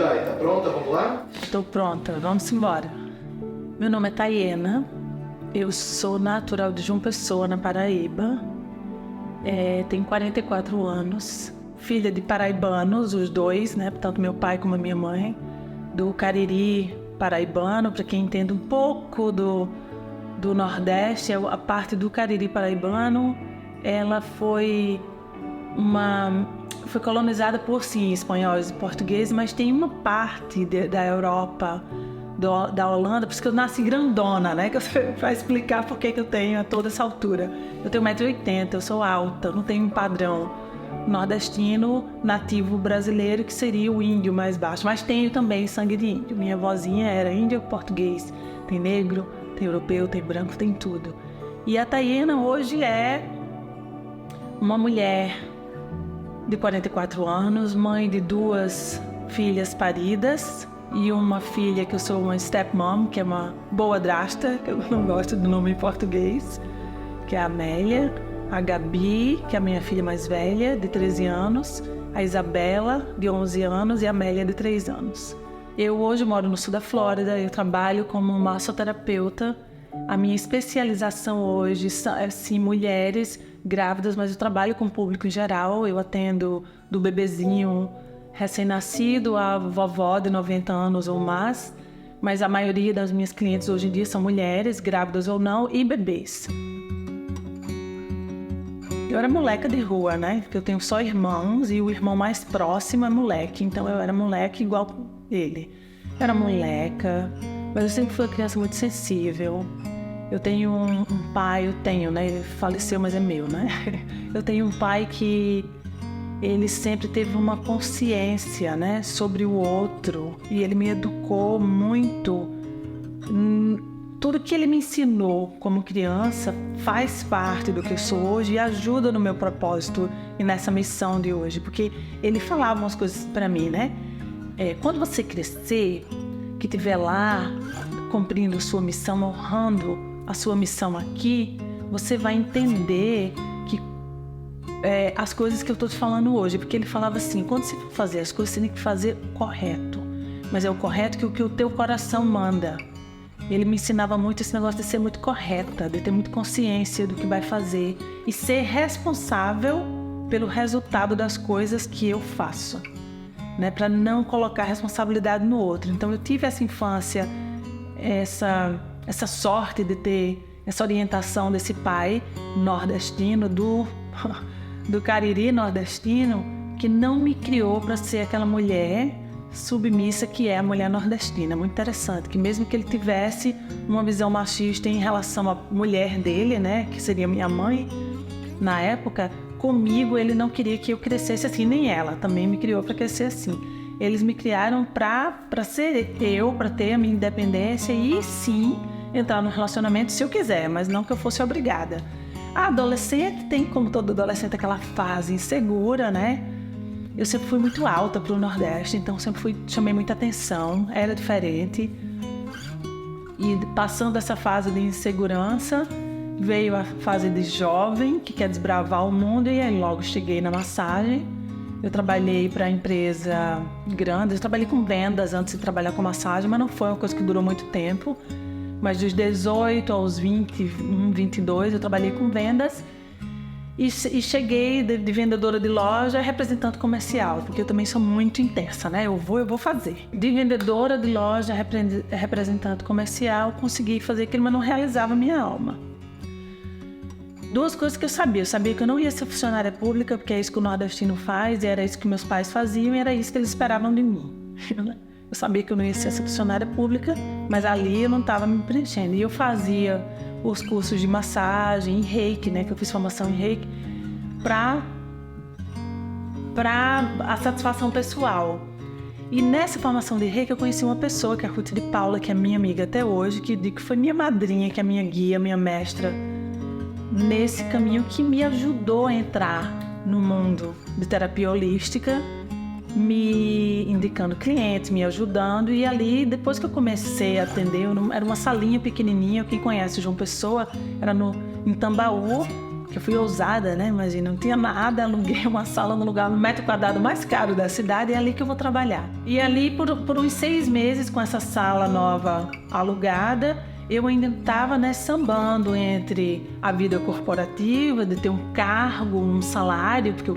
Thay, tá pronta? Vamos lá? Estou pronta, vamos embora. Meu nome é Thayena, eu sou natural de João Pessoa, na Paraíba. Tenho 44 anos, filha de paraibanos, os dois, né? Tanto meu pai como a minha mãe, do Cariri paraibano. Para quem entende um pouco do Nordeste, a parte do Cariri paraibano, ela foi colonizada por, sim, espanhóis e portugueses, mas tem uma parte da Europa, da Holanda, por isso que eu nasci grandona, né? Para explicar por que eu tenho toda essa altura. Eu tenho 1,80 m, eu sou alta, não tenho um padrão nordestino nativo brasileiro, que seria o índio mais baixo, mas tenho também sangue de índio. Minha vozinha era índio português, tem negro, tem europeu, tem branco, tem tudo. E a Thayena hoje é uma mulher de 44 anos, mãe de 2 filhas paridas e uma filha que eu sou uma stepmom, que é uma boa-drasta, que eu não gosto do nome em português, que é a Amélia, a Gabi, que é a minha filha mais velha, de 13 anos, a Isabela, de 11 anos, e a Amélia, de 3 anos. Eu hoje moro no sul da Flórida, eu trabalho como massoterapeuta. A minha especialização hoje é, sim, mulheres grávidas, mas eu trabalho com o público em geral. Eu atendo do bebezinho recém-nascido à vovó de 90 anos ou mais, mas a maioria das minhas clientes hoje em dia são mulheres, grávidas ou não, e bebês. Eu era moleca de rua, né? Porque eu tenho só irmãos e o irmão mais próximo é moleque, então eu era moleque igual ele. Eu era moleca, mas eu sempre fui uma criança muito sensível. Eu tenho um pai, né? Ele faleceu, mas é meu, né? Eu tenho um pai que ele sempre teve uma consciência, né, sobre o outro, e ele me educou muito. Tudo que ele me ensinou como criança faz parte do que eu sou hoje e ajuda no meu propósito e nessa missão de hoje, porque ele falava umas coisas para mim, né? Quando você crescer, que estiver lá cumprindo a sua missão, honrando a sua missão aqui, você vai entender que as coisas que eu estou te falando hoje, porque ele falava assim: quando você for fazer as coisas, você tem que fazer o correto, mas é o correto que o teu coração manda. Ele me ensinava muito esse negócio de ser muito correta, de ter muita consciência do que vai fazer e ser responsável pelo resultado das coisas que eu faço, né? Para não colocar responsabilidade no outro. Então eu tive essa infância, essa sorte de ter essa orientação desse pai nordestino, do Cariri nordestino, que não me criou para ser aquela mulher submissa que é a mulher nordestina. Muito interessante, que mesmo que ele tivesse uma visão machista em relação à mulher dele, né, que seria minha mãe, na época, comigo ele não queria que eu crescesse assim, nem ela também me criou para crescer assim. Eles me criaram para ser eu, para ter a minha independência e sim entrar no relacionamento se eu quiser, mas não que eu fosse obrigada. A adolescente tem, como todo adolescente, aquela fase insegura, né? Eu sempre fui muito alta para o Nordeste, então sempre chamei muita atenção, era diferente. E passando essa fase de insegurança, veio a fase de jovem, que quer desbravar o mundo, e aí logo cheguei na massagem. Eu trabalhei para empresa grande, eu trabalhei com vendas antes de trabalhar com massagem, mas não foi uma coisa que durou muito tempo. Mas dos 18 aos 21, 22, eu trabalhei com vendas. E cheguei de vendedora de loja a representante comercial, porque eu também sou muito intensa, né? Eu vou fazer. De vendedora de loja a representante comercial, consegui fazer aquilo, mas não realizava a minha alma. 2 coisas que eu sabia. Eu sabia que eu não ia ser funcionária pública, porque é isso que o nordestino faz, e era isso que meus pais faziam, e era isso que eles esperavam de mim. Eu sabia que eu não ia ser essa funcionária pública, mas ali eu não estava me preenchendo. E eu fazia os cursos de massagem e reiki, né, que eu fiz formação em reiki, para a satisfação pessoal. E nessa formação de reiki eu conheci uma pessoa, que é a Ruth de Paula, que é minha amiga até hoje, que foi minha madrinha, que é minha guia, minha mestra, nesse caminho, que me ajudou a entrar no mundo de terapia holística, me indicando clientes, me ajudando. E ali, depois que eu comecei a atender, era uma salinha pequenininha. Quem conhece João Pessoa, era em Tambaú, porque eu fui ousada, né? Imagina, não tinha nada, aluguei uma sala no lugar, no metro quadrado mais caro da cidade, e é ali que eu vou trabalhar. E ali, por uns 6 meses, com essa sala nova alugada, eu ainda estava, né, sambando entre a vida corporativa, de ter um cargo, um salário, porque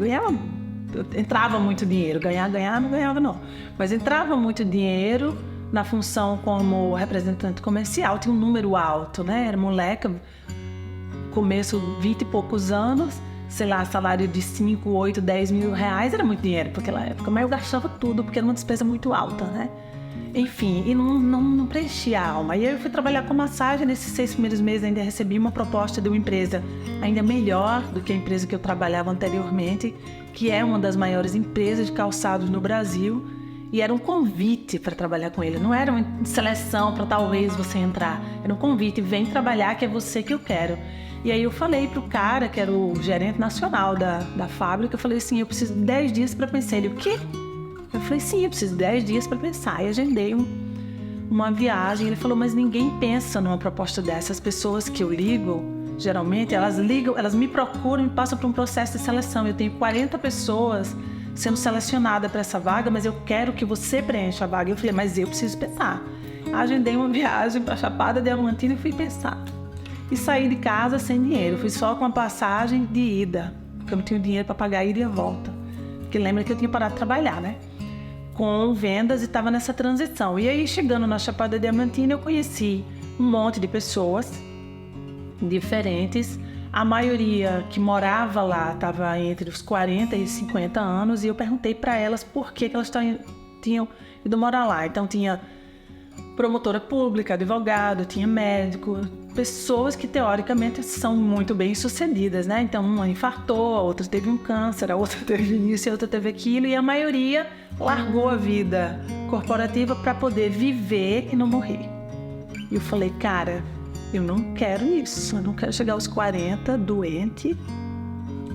entrava muito dinheiro, ganhar, não ganhava não, mas entrava muito dinheiro na função como representante comercial, tinha um número alto, né, era moleca, começo 20 e poucos anos, sei lá, salário de 5, 8, 10 mil reais, era muito dinheiro naquela época, mas eu gastava tudo, porque era uma despesa muito alta, né. Enfim, e não preenchia a alma. E aí eu fui trabalhar com massagem. Nesses 6 primeiros meses ainda recebi uma proposta de uma empresa ainda melhor do que a empresa que eu trabalhava anteriormente, que é uma das maiores empresas de calçados no Brasil. E era um convite para trabalhar com ele. Não era uma seleção para talvez você entrar. Era um convite, vem trabalhar que é você que eu quero. E aí eu falei pro cara, que era o gerente nacional da fábrica, eu falei assim, eu preciso de 10 dias para pensar. Ele, o quê? Eu falei, sim, eu preciso de 10 dias para pensar. E agendei uma viagem. Ele falou, mas ninguém pensa numa proposta dessa. As pessoas que eu ligo, geralmente, elas me procuram e passam por um processo de seleção. Eu tenho 40 pessoas sendo selecionadas para essa vaga, mas eu quero que você preencha a vaga. Eu falei, mas eu preciso pensar. Agendei uma viagem para Chapada Diamantina e fui pensar. E saí de casa sem dinheiro. Fui só com a passagem de ida, porque eu não tinha dinheiro para pagar a ida e a volta. Porque lembra que eu tinha parado de trabalhar, né? Com vendas e estava nessa transição. E aí, chegando na Chapada Diamantina, eu conheci um monte de pessoas diferentes. A maioria que morava lá estava entre os 40 e 50 anos e eu perguntei para elas por que elas tinham ido morar lá. Então, tinha promotora pública, advogado, tinha médico, pessoas que teoricamente são muito bem sucedidas, né? Então, uma infartou, a outra teve um câncer, a outra teve isso, a outra teve aquilo, e a maioria largou a vida corporativa para poder viver e não morrer. E eu falei, cara, eu não quero isso, eu não quero chegar aos 40 doente,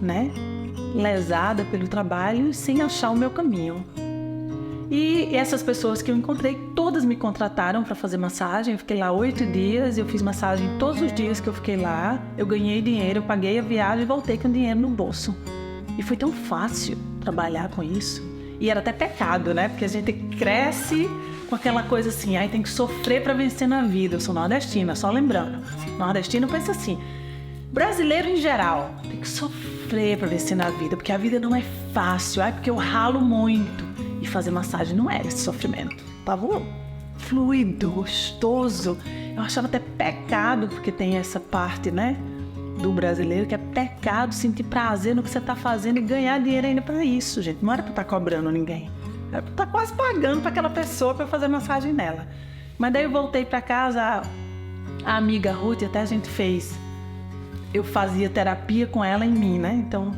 né? Lesada pelo trabalho sem achar o meu caminho. E essas pessoas que eu encontrei, todas me contrataram para fazer massagem. Eu fiquei lá 8 dias, eu fiz massagem todos os dias que eu fiquei lá. Eu ganhei dinheiro, eu paguei a viagem e voltei com dinheiro no bolso. E foi tão fácil trabalhar com isso. E era até pecado, né? Porque a gente cresce com aquela coisa assim, aí tem que sofrer para vencer na vida. Eu sou nordestina, só lembrando. Nordestino pensa assim, brasileiro em geral, tem que sofrer para vencer na vida, porque a vida não é fácil. Ai, porque eu ralo muito. E fazer massagem não era esse sofrimento. Tava fluido, gostoso. Eu achava até pecado, porque tem essa parte, né, do brasileiro, que é pecado sentir prazer no que você tá fazendo e ganhar dinheiro ainda para isso, gente. Não era para estar cobrando ninguém. Era para estar quase pagando para aquela pessoa para fazer massagem nela. Mas daí eu voltei para casa, a amiga Ruth, até a gente eu fazia terapia com ela em mim, né? Então,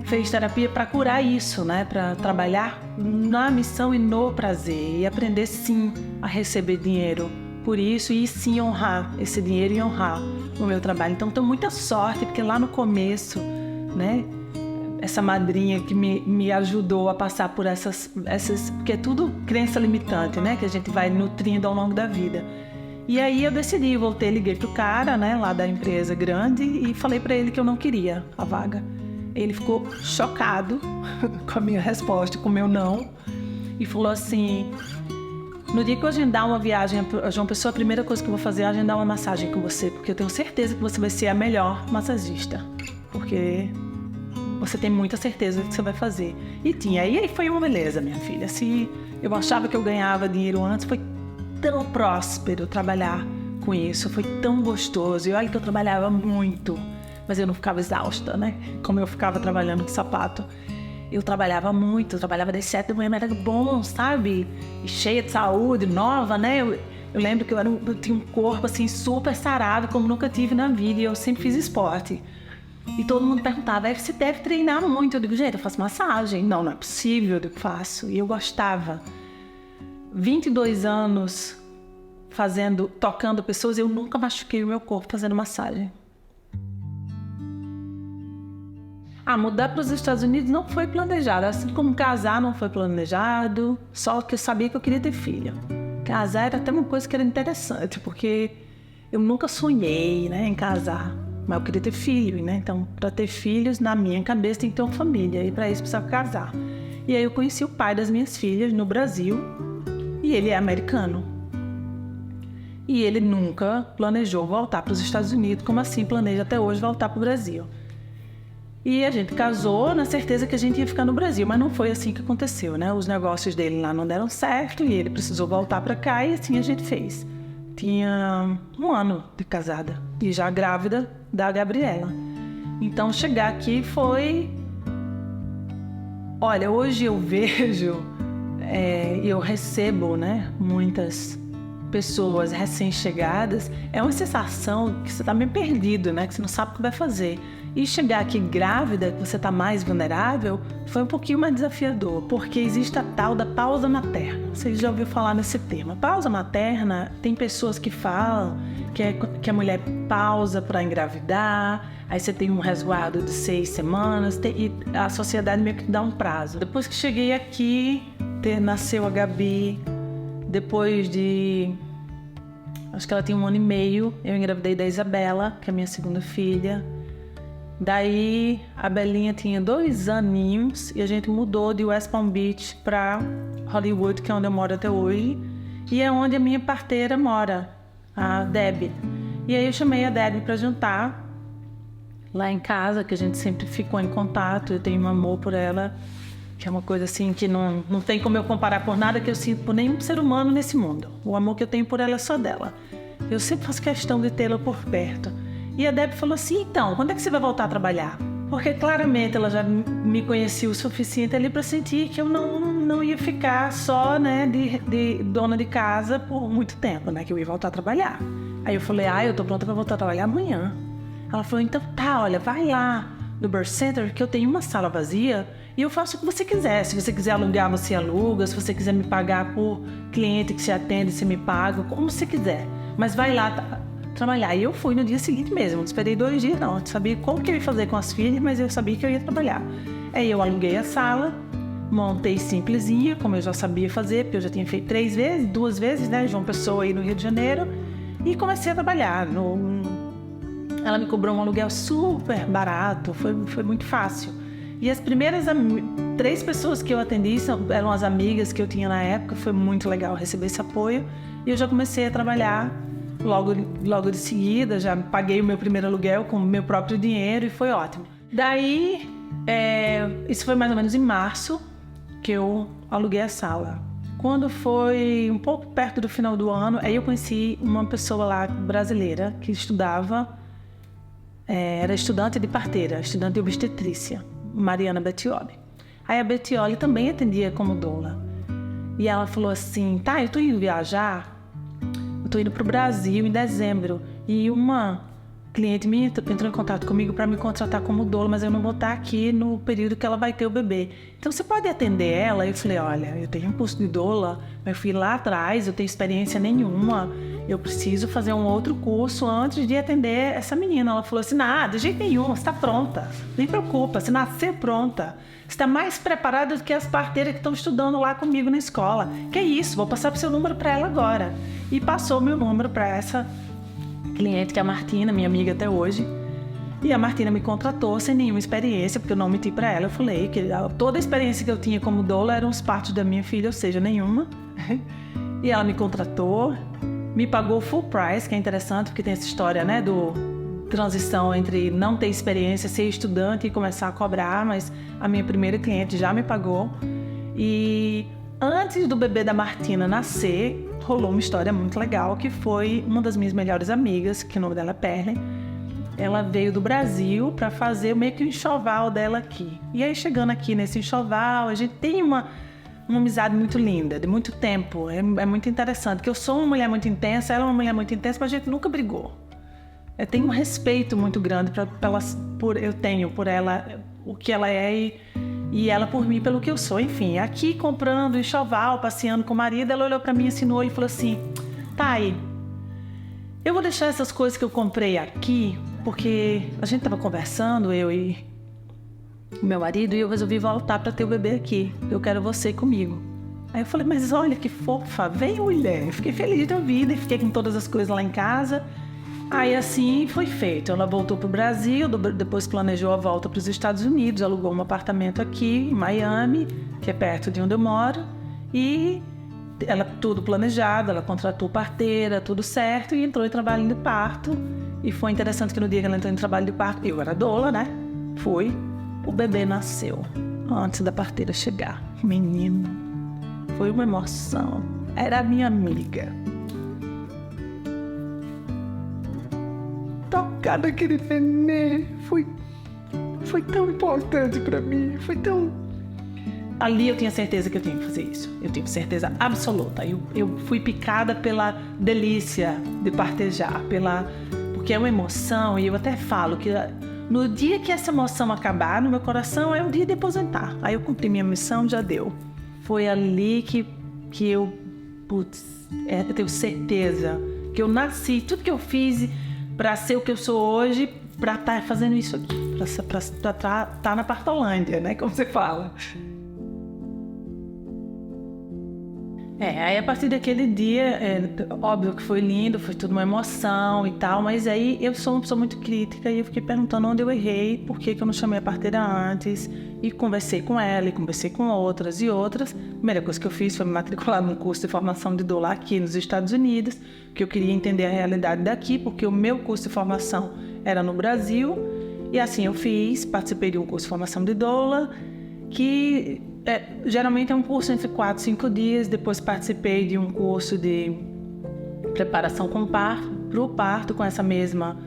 fez terapia para curar isso, né? Para trabalhar na missão e no prazer. E aprender, sim, a receber dinheiro por isso e, sim, honrar esse dinheiro e honrar o meu trabalho. Então, tenho muita sorte, porque lá no começo, né? Essa madrinha que me ajudou a passar por essas... Porque é tudo crença limitante, né? Que a gente vai nutrindo ao longo da vida. E aí eu decidi, voltei, liguei pro cara, né? Lá da empresa grande e falei para ele que eu não queria a vaga. Ele ficou chocado com a minha resposta, com o meu não, e falou assim, no dia que eu agendar uma viagem a João Pessoa, a primeira coisa que eu vou fazer é agendar uma massagem com você, porque eu tenho certeza que você vai ser a melhor massagista, porque você tem muita certeza do que você vai fazer. E tinha, e aí foi uma beleza, minha filha. Se eu achava que eu ganhava dinheiro antes, foi tão próspero trabalhar com isso, foi tão gostoso, e olha que eu trabalhava muito, mas eu não ficava exausta, né? Como eu ficava trabalhando de sapato. Eu trabalhava muito, eu trabalhava das 7 da manhã, mas era bom, sabe? E cheia de saúde, nova, né? Eu lembro que eu tinha um corpo, assim, super sarado, como nunca tive na vida, e eu sempre fiz esporte. E todo mundo perguntava, você deve treinar muito. Eu digo, gente, eu faço massagem. Não, não é possível, eu digo, faço. E eu gostava. 22 anos tocando pessoas, eu nunca machuquei o meu corpo fazendo massagem. Mudar para os Estados Unidos não foi planejado, assim como casar não foi planejado, só que eu sabia que eu queria ter filho. Casar era até uma coisa que era interessante, porque eu nunca sonhei, né, em casar. mas eu queria ter filho, né? Então, para ter filhos, na minha cabeça, tem que ter uma família, e para isso precisava casar. E aí eu conheci o pai das minhas filhas no Brasil, e ele é americano. E ele nunca planejou voltar para os Estados Unidos, como assim planeja até hoje voltar para o Brasil. E a gente casou na certeza que a gente ia ficar no Brasil, mas não foi assim que aconteceu, né? Os negócios dele lá não deram certo e ele precisou voltar para cá e assim a gente fez. Tinha 1 ano de casada e já grávida da Gabriela. Então chegar aqui foi... Olha, hoje eu vejo e eu recebo, né, muitas pessoas recém-chegadas. É uma sensação que você está meio perdido, né? Que você não sabe o que vai fazer. E chegar aqui grávida, que você está mais vulnerável, foi um pouquinho mais desafiador, porque existe a tal da pausa materna. Vocês já ouviram falar nesse termo. Pausa materna, tem pessoas que falam que a mulher pausa para engravidar, aí você tem um resguardo de 6 semanas, e a sociedade meio que dá um prazo. Depois que cheguei aqui, nasceu a Gabi, depois de... acho que ela tinha 1 ano e meio, eu engravidei da Isabela, que é a minha segunda filha. Daí a Belinha tinha 2 aninhos e a gente mudou de West Palm Beach para Hollywood, que é onde eu moro até hoje. E é onde a minha parteira mora, a Debbie. E aí eu chamei a Debbie para jantar lá em casa, que a gente sempre ficou em contato. Eu tenho um amor por ela, que é uma coisa assim que não tem como eu comparar por nada que eu sinto por nenhum ser humano nesse mundo. O amor que eu tenho por ela é só dela. Eu sempre faço questão de tê-la por perto. E a Debbie falou assim, então, quando é que você vai voltar a trabalhar? Porque claramente ela já me conhecia o suficiente ali para sentir que eu não ia ficar só, né, de dona de casa por muito tempo, né, que eu ia voltar a trabalhar. Aí eu falei, eu tô pronta para voltar a trabalhar amanhã. Ela falou, então tá, olha, vai lá no Birth Center que eu tenho uma sala vazia e eu faço o que você quiser. Se você quiser alugar, você aluga. Se você quiser me pagar por cliente que se atende, você me paga, como você quiser. Mas vai lá trabalhar. E eu fui no dia seguinte mesmo, não esperei 2 dias não. Eu sabia como que eu ia fazer com as filhas, mas eu sabia que eu ia trabalhar. Aí eu aluguei a sala, montei simplesinha, como eu já sabia fazer, porque eu já tinha feito 2 vezes, né, João Pessoa aí no Rio de Janeiro, e comecei a trabalhar. Ela me cobrou um aluguel super barato, foi muito fácil. E as primeiras 3 pessoas que eu atendi eram as amigas que eu tinha na época, foi muito legal receber esse apoio, e eu já comecei a trabalhar. Logo de seguida, já paguei o meu primeiro aluguel com o meu próprio dinheiro e foi ótimo. Daí, isso foi mais ou menos em março que eu aluguei a sala. Quando foi um pouco perto do final do ano, aí eu conheci uma pessoa lá brasileira que estudava, era estudante de parteira, estudante de obstetrícia, Mariana Bettioli. Aí a Bettioli também atendia como doula. E ela falou assim, tá, eu tô indo viajar, estou indo para o Brasil em dezembro e uma cliente minha entrou em contato comigo para me contratar como doula, mas eu não vou estar aqui no período que ela vai ter o bebê. Então você pode atender ela? Eu falei, olha, eu tenho um curso de doula, mas eu fui lá atrás, eu tenho experiência nenhuma, eu preciso fazer um outro curso antes de atender essa menina. Ela falou assim, de jeito nenhum, você está pronta, nem preocupa, você nasceu pronta. Você está mais preparada do que as parteiras que estão estudando lá comigo na escola. Que é isso, vou passar o seu número para ela agora. E passou meu número para essa cliente, que é a Martina, minha amiga até hoje. E a Martina me contratou sem nenhuma experiência, porque eu não menti para ela. Eu falei que toda a experiência que eu tinha como doula eram os partos da minha filha, ou seja, nenhuma. E ela me contratou, me pagou full price, que é interessante, porque tem essa história, né, do transição entre não ter experiência, ser estudante e começar a cobrar, mas a minha primeira cliente já me pagou. E antes do bebê da Martina nascer, rolou uma história muito legal, que foi uma das minhas melhores amigas, que o nome dela é Perle. Ela veio do Brasil para fazer meio que um enxoval dela aqui. E aí, chegando aqui nesse enxoval, a gente tem uma amizade muito linda, de muito tempo. É muito interessante, porque eu sou uma mulher muito intensa, ela é uma mulher muito intensa, mas a gente nunca brigou. Eu tenho um respeito muito grande eu tenho por ela, o que ela é e ela por mim, pelo que eu sou. Enfim, aqui comprando enxoval, passeando com o marido, ela olhou pra mim assim no olho e falou assim, Thay, eu vou deixar essas coisas que eu comprei aqui, porque a gente tava conversando, eu e o meu marido, e eu resolvi voltar pra ter o bebê aqui. Eu quero você comigo. Aí eu falei, mas olha que fofa, vem mulher. Eu fiquei feliz da vida e fiquei com todas as coisas lá em casa. Aí assim foi feito. Ela voltou para o Brasil, depois planejou a volta para os Estados Unidos, alugou um apartamento aqui em Miami, que é perto de onde eu moro, e ela tudo planejado, ela contratou parteira, tudo certo, e entrou em trabalho de parto. E foi interessante que no dia que ela entrou em trabalho de parto, eu era doula, né? Fui. O bebê nasceu antes da parteira chegar. Menino, foi uma emoção. Era a minha amiga. Tocar naquele nenê foi tão importante pra mim, foi tão... Ali eu tinha certeza que eu tinha que fazer isso. Eu tive certeza absoluta. Eu fui picada pela delícia de partejar, porque é uma emoção, e eu até falo que no dia que essa emoção acabar no meu coração é o dia de aposentar. Aí eu cumpri minha missão, já deu. Foi ali que eu, eu tenho certeza que eu nasci, tudo que eu fiz para ser o que eu sou hoje, para estar fazendo isso aqui, para estar na Partolândia, né, como você fala. Aí a partir daquele dia, óbvio que foi lindo, foi tudo uma emoção e tal, mas aí eu sou uma pessoa muito crítica e eu fiquei perguntando onde eu errei, por que eu não chamei a parteira antes, e conversei com ela, e conversei com outras e outras. A primeira coisa que eu fiz foi me matricular num curso de formação de doula aqui nos Estados Unidos, porque eu queria entender a realidade daqui, porque o meu curso de formação era no Brasil, e assim eu fiz, participei de um curso de formação de doula, que... geralmente é um curso entre 4 e 5 dias. Depois participei de um curso de preparação para o parto com essa mesma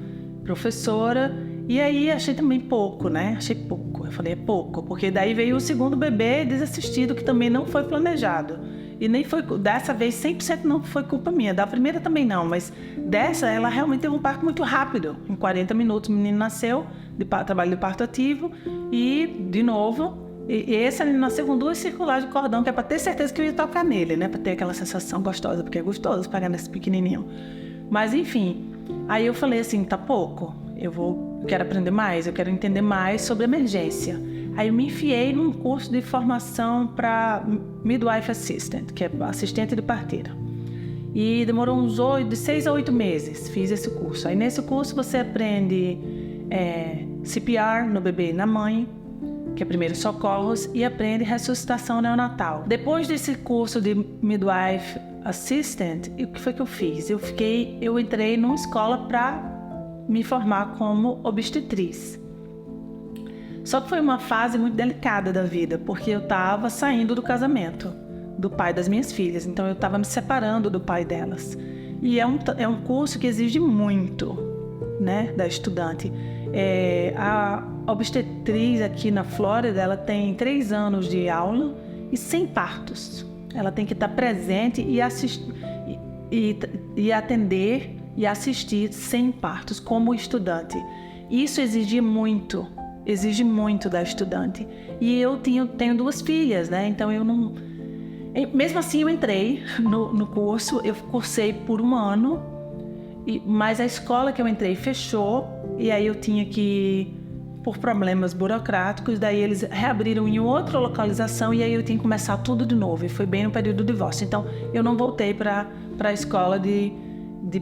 professora. E aí achei também pouco, né? Achei pouco. Eu falei, é pouco, porque daí veio o segundo bebê desassistido, que também não foi planejado. E nem foi, dessa vez 100% não foi culpa minha. Da primeira também não, mas dessa ela realmente teve um parto muito rápido. Em 40 minutos o menino nasceu, trabalho de parto ativo, e de novo... E esse ali nasceu com 2 circulares de cordão, que é para ter certeza que eu ia tocar nele, né? Para ter aquela sensação gostosa, porque é gostoso pagar nesse pequenininho. Mas enfim, aí eu falei assim, tá pouco, eu quero aprender mais, eu quero entender mais sobre emergência. Aí eu me enfiei num curso de formação para Midwife Assistant, que é assistente de parteira. E demorou de 6 a 8 meses, fiz esse curso. Aí nesse curso você aprende CPR no bebê e na mãe, que é primeiros socorros, e aprende ressuscitação neonatal. Depois desse curso de Midwife Assistant, o que foi que eu fiz? Eu entrei numa escola para me formar como obstetriz. Só que foi uma fase muito delicada da vida, porque eu estava saindo do casamento do pai das minhas filhas, então eu estava me separando do pai delas. E é um curso que exige muito, né, da estudante. A obstetriz aqui na Flórida, ela tem 3 anos de aula e 100 partos. Ela tem que estar presente e atender e assistir 100 partos como estudante. Isso exige muito da estudante. E eu tenho 2 filhas, né? Então eu não... Mesmo assim eu entrei no curso, eu cursei por 1 ano, mas a escola que eu entrei fechou, e aí eu tinha que... por problemas burocráticos, daí eles reabriram em outra localização, e aí eu tinha que começar tudo de novo, e foi bem no período do divórcio. Então eu não voltei para a escola de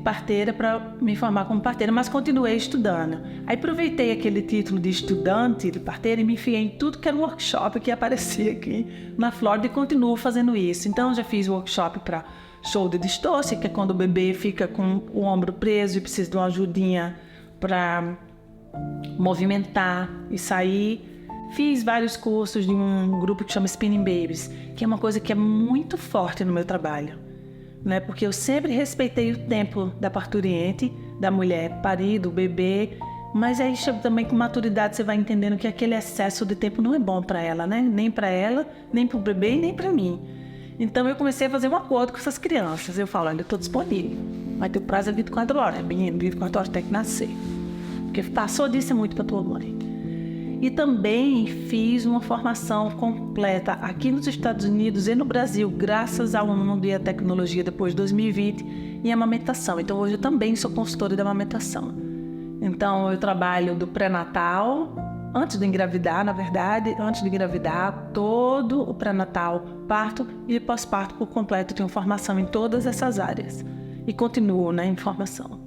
parteira para me formar como parteira, mas continuei estudando. Aí aproveitei aquele título de estudante de parteira e me enfiei em tudo que era um workshop que aparecia aqui na Flórida, e continuo fazendo isso. Então já fiz workshop para shoulder dystocia, que é quando o bebê fica com o ombro preso e precisa de uma ajudinha para movimentar e sair. Fiz vários cursos de um grupo que chama Spinning Babies, que é uma coisa que é muito forte no meu trabalho, né? Porque eu sempre respeitei o tempo da parturiente, da mulher parir, do bebê, mas aí também com maturidade você vai entendendo que aquele excesso de tempo não é bom para ela, né? Nem para ela, nem para o bebê e nem para mim. Então eu comecei a fazer um acordo com essas crianças. Eu falo, olha, eu estou disponível, mas teu prazo é 24 horas, menino, 24 horas tem que nascer. Porque passou disso é muito para tua mãe. E também fiz uma formação completa aqui nos Estados Unidos e no Brasil, graças ao mundo e à tecnologia depois de 2020, em amamentação. Então hoje eu também sou consultora de amamentação. Então eu trabalho do pré-natal, antes de engravidar, na verdade, antes de engravidar, todo o pré-natal, parto e pós-parto por completo. Tenho formação em todas essas áreas e continuo, né, em formação.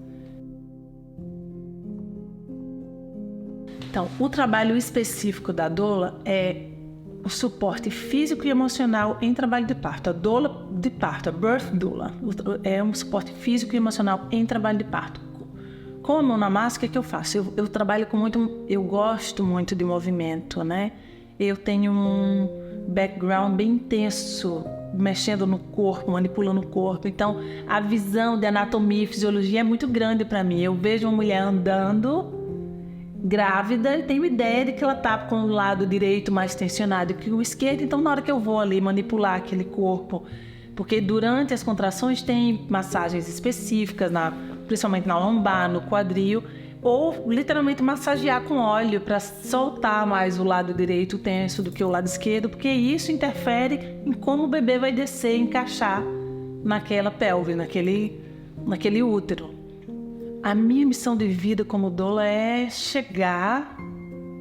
Então, o trabalho específico da doula é o suporte físico e emocional em trabalho de parto. A doula de parto, a birth doula, é um suporte físico e emocional em trabalho de parto. Com a mão na massa, o que é que eu faço? Eu trabalho com muito... Eu gosto muito de movimento, né? Eu tenho um background bem intenso, mexendo no corpo, manipulando o corpo. Então, a visão de anatomia e fisiologia é muito grande para mim. Eu vejo uma mulher andando grávida e tenho ideia de que ela está com o lado direito mais tensionado que o esquerdo. Então, na hora que eu vou ali manipular aquele corpo, porque durante as contrações tem massagens específicas, principalmente na lombar, no quadril, ou literalmente massagear com óleo para soltar mais o lado direito tenso do que o lado esquerdo, porque isso interfere em como o bebê vai descer, encaixar naquela pelve, naquele útero. A minha missão de vida como doula é chegar,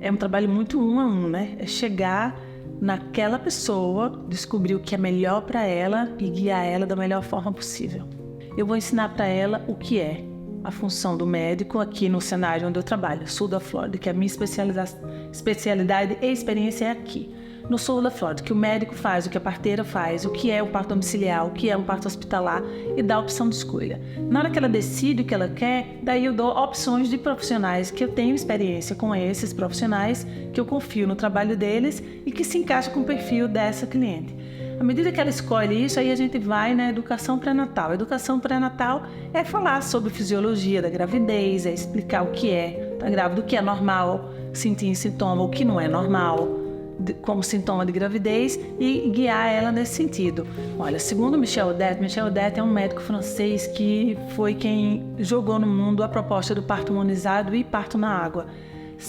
é um trabalho muito 1 a 1, né? É chegar naquela pessoa, descobrir o que é melhor para ela e guiar ela da melhor forma possível. Eu vou ensinar para ela o que é a função do médico aqui no cenário onde eu trabalho, sul da Flórida, que a minha especialidade e experiência é aqui. No sul da Flórida, que o médico faz, o que a parteira faz, o que é o parto domiciliar, o que é um parto hospitalar e dá a opção de escolha. Na hora que ela decide o que ela quer, daí eu dou opções de profissionais que eu tenho experiência com esses profissionais, que eu confio no trabalho deles e que se encaixa com o perfil dessa cliente. À medida que ela escolhe isso, aí a gente vai na educação pré-natal. A educação pré-natal é falar sobre fisiologia da gravidez, é explicar o que é tá grávida, o que é normal, sentir sintoma, o que não é normal, como sintoma de gravidez e guiar ela nesse sentido. Olha, segundo Michel Odette é um médico francês que foi quem jogou no mundo a proposta do parto humanizado e parto na água.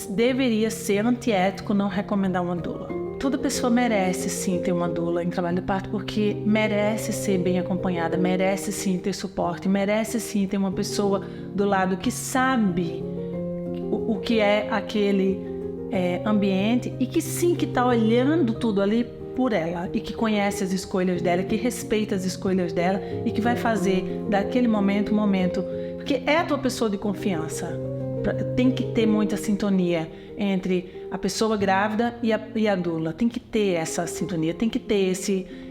Deveria ser antiético não recomendar uma doula. Toda pessoa merece sim ter uma doula em trabalho de parto, porque merece ser bem acompanhada, merece sim ter suporte, merece sim ter uma pessoa do lado que sabe o que é aquele ambiente e que sim, que está olhando tudo ali por ela e que conhece as escolhas dela, que respeita as escolhas dela e que vai fazer daquele momento um momento, porque é a tua pessoa de confiança. Tem que ter muita sintonia entre a pessoa grávida e a doula. Tem que ter essa sintonia, tem que ter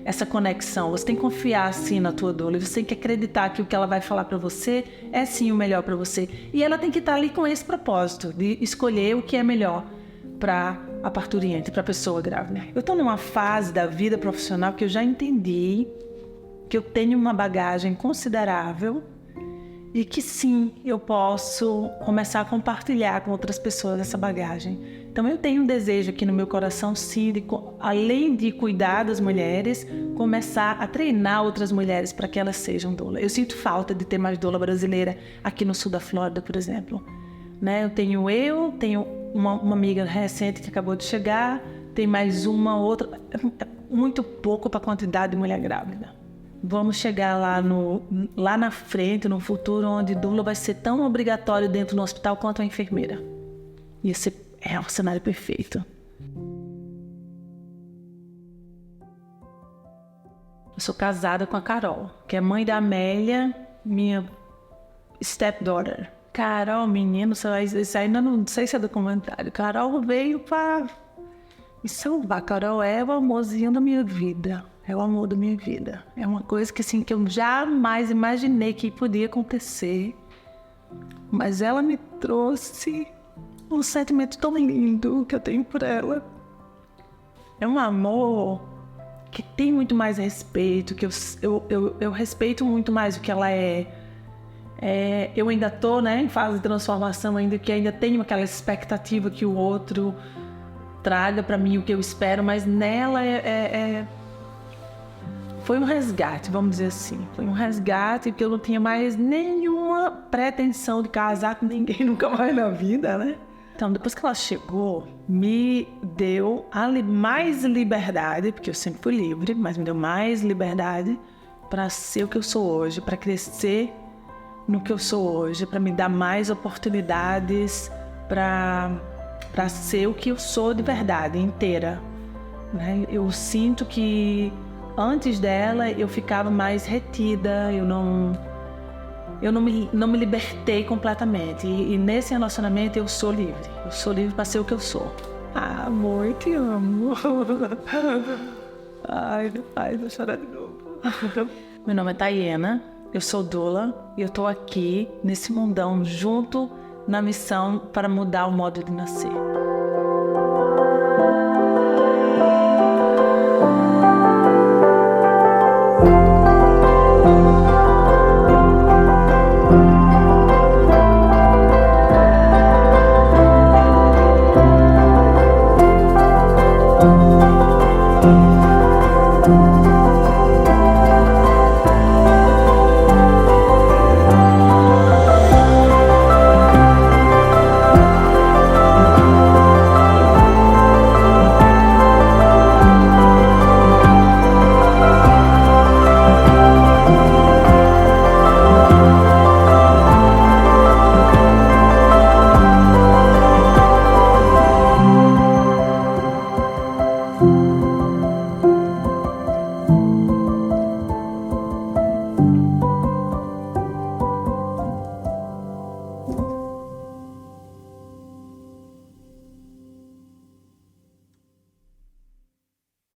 essa conexão. Você tem que confiar sim na tua doula. Você tem que acreditar que o que ela vai falar para você é sim o melhor para você. E ela tem que estar ali com esse propósito de escolher o que é melhor para a parturiente, para a pessoa grávida. Eu estou numa fase da vida profissional que eu já entendi que eu tenho uma bagagem considerável e que sim, eu posso começar a compartilhar com outras pessoas essa bagagem. Então eu tenho um desejo aqui no meu coração, sim, de, além de cuidar das mulheres, começar a treinar outras mulheres para que elas sejam doula. Eu sinto falta de ter mais doula brasileira aqui no sul da Flórida, por exemplo. Né? Eu tenho uma amiga recente que acabou de chegar, tem mais uma outra, muito pouco para a quantidade de mulher grávida. Vamos chegar lá na frente, no futuro, onde doula vai ser tão obrigatório dentro do hospital quanto a enfermeira. É um cenário perfeito. Eu sou casada com a Carol, que é mãe da Amélia, minha stepdaughter. Carol, menino, isso ainda não sei se é documentário. Carol veio para me salvar. Carol é o amorzinho da minha vida. É o amor da minha vida. É uma coisa que, assim, que eu jamais imaginei que podia acontecer. Mas ela me trouxe um sentimento tão lindo que eu tenho por ela. É um amor que tem muito mais respeito, que eu respeito muito mais o que ela é. Eu ainda estou, né, em fase de transformação, que ainda tenho aquela expectativa que o outro traga para mim o que eu espero, mas nela foi um resgate, vamos dizer assim. Foi um resgate porque eu não tinha mais nenhuma pretensão de casar com ninguém nunca mais na vida, né? Então, depois que ela chegou, me deu mais liberdade, porque eu sempre fui livre, mas me deu mais liberdade para ser o que eu sou hoje, para crescer no que eu sou hoje, para me dar mais oportunidades, para ser o que eu sou de verdade, inteira. Né? Eu sinto que antes dela eu ficava mais retida, eu eu não me libertei completamente. E nesse relacionamento eu sou livre. Eu sou livre para ser o que eu sou. Ah, amor, te amo. Ai, vou chorar de novo. Meu nome é Tayena, eu sou doula e eu tô aqui nesse mundão junto na missão para mudar o modo de nascer.